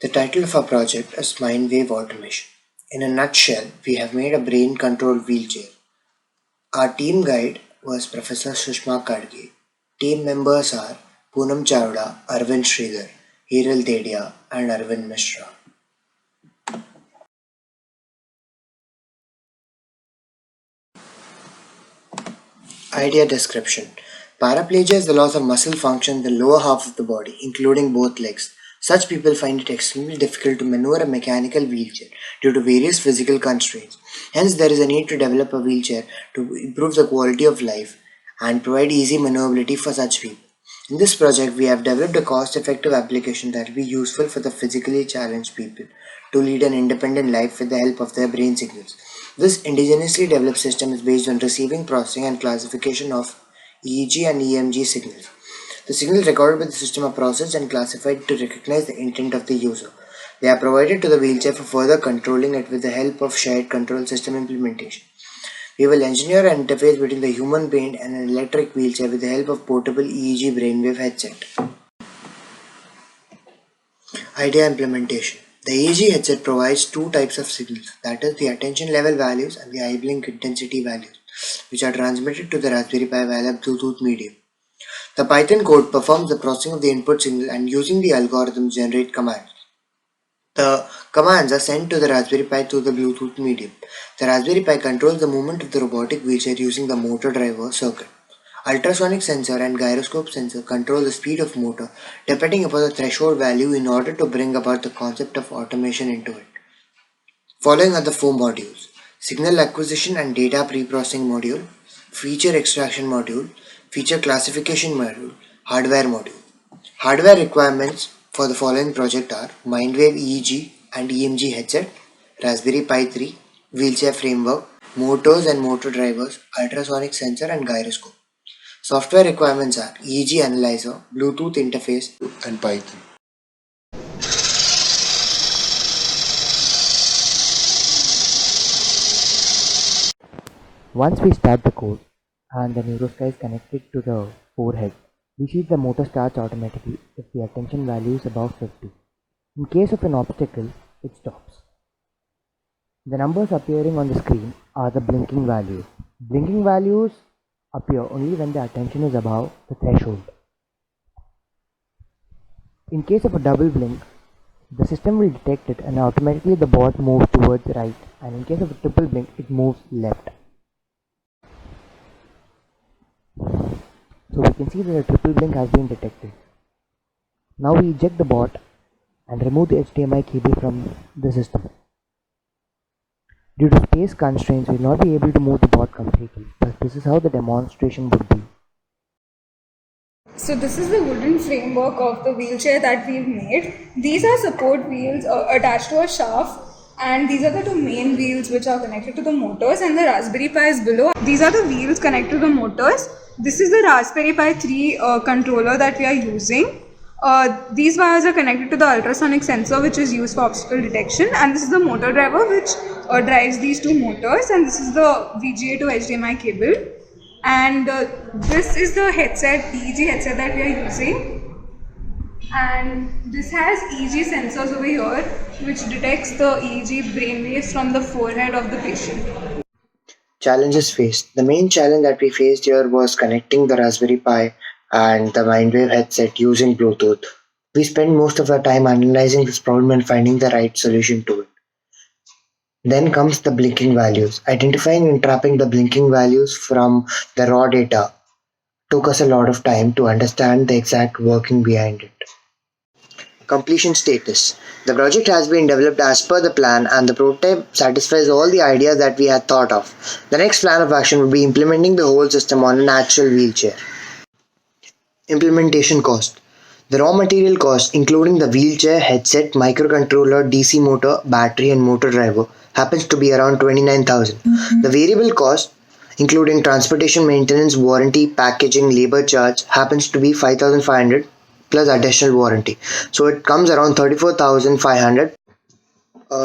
The title of our project is Mindwave Automation. In a nutshell, we have made a brain controlled wheelchair. Our team guide was Professor Sushma Kadge. Team members are Poonam Chawda, Arvind Sridhar, Hiral Dedia, and Arvind Mishra. Idea description. Paraplegia is the loss of muscle function in the lower half of the body, including both legs. Such people find it extremely difficult to maneuver a mechanical wheelchair due to various physical constraints. Hence, there is a need to develop a wheelchair to improve the quality of life and provide easy maneuverability for such people. In this project, we have developed a cost effective application that will be useful for the physically challenged people to lead an independent life with the help of their brain signals. This indigenously developed system is based on receiving, processing, and classification of EEG and EMG signals. The signals recorded by the system are processed and classified to recognize the intent of the user. They are provided to the wheelchair for further controlling it with the help of shared control system implementation. We will engineer an interface between the human brain and an electric wheelchair with the help of portable EEG brainwave headset. Idea implementation. The EEG headset provides two types of signals, that is the attention level values and the eye blink intensity values, which are transmitted to the Raspberry Pi via Bluetooth medium. The Python code performs the processing of the input signal and using the algorithm generate commands. The commands are sent to the Raspberry Pi through the Bluetooth medium. The Raspberry Pi controls the movement of the robotic wheelchair using the motor driver circuit. Ultrasonic sensor and gyroscope sensor control the speed of motor depending upon the threshold value in order to bring about the concept of automation into it. Following are the four modules: signal acquisition and data pre-processing module, feature extraction module, feature classification module, hardware module. Hardware requirements for the following project are Mindwave EEG and EMG headset, Raspberry Pi 3, wheelchair framework, motors and motor drivers, ultrasonic sensor and gyroscope. Software requirements are EEG analyzer, Bluetooth interface, and Python. Once we start the code and the neurosky is connected to the forehead, we see the motor starts automatically if the attention value is above 50. In case of an obstacle, it stops. The numbers appearing on the screen are the blinking values. Blinking values appear only when the attention is above the threshold. In case of a double blink, the system will detect it and automatically the bot moves towards right, and in case of a triple blink, it moves left. So we can see that a triple blink has been detected. Now we eject the bot and remove the HDMI cable from the system. Due to space constraints, we will not be able to move the bot completely, but this is how the demonstration would be. So this is the wooden framework of the wheelchair that we've made. These are support wheels attached to a shaft, and these are the two main wheels which are connected to the motors, and the Raspberry Pi is below. These are the wheels connected to the motors. This is the Raspberry Pi 3 controller that we are using. These wires are connected to the ultrasonic sensor which is used for obstacle detection, and this is the motor driver which drives these two motors, and this is the VGA to HDMI cable. And this is the headset, EEG headset that we are using, and this has EEG sensors over here which detects the EEG brainwaves from the forehead of the patient. Challenges faced. The main challenge that we faced here was connecting the Raspberry Pi and the Mindwave headset using Bluetooth. We spent most of our time analyzing this problem and finding the right solution to it. Then comes the blinking values. Identifying and trapping the blinking values from the raw data took us a lot of time to understand the exact working behind it. Completion status. The project has been developed as per the plan and the prototype satisfies all the ideas that we had thought of. The next plan of action would be implementing the whole system on an actual wheelchair. Implementation cost. The raw material cost, including the wheelchair, headset, microcontroller, DC motor, battery, and motor driver, happens to be around 29,000. The variable cost, including transportation, maintenance, warranty, packaging, labor charge, happens to be 5,500 plus additional warranty. So it comes around 34,500.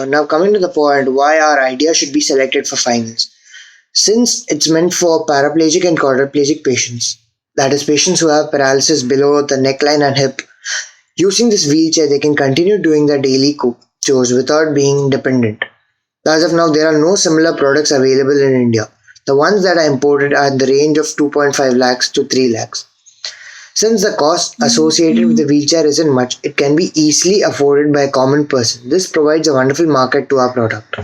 Now coming to the point why our idea should be selected for finals. Since it's meant for paraplegic and quadriplegic patients, that is patients who have paralysis below the neckline and hip, Using this wheelchair, they can continue doing their daily chores without being dependent. As of now, there are no similar products available in India. The ones that are imported are in the range of 2.5 lakhs to 3 lakhs. Since the cost associated with the wheelchair isn't much, it can be easily afforded by a common person. This provides a wonderful market to our product.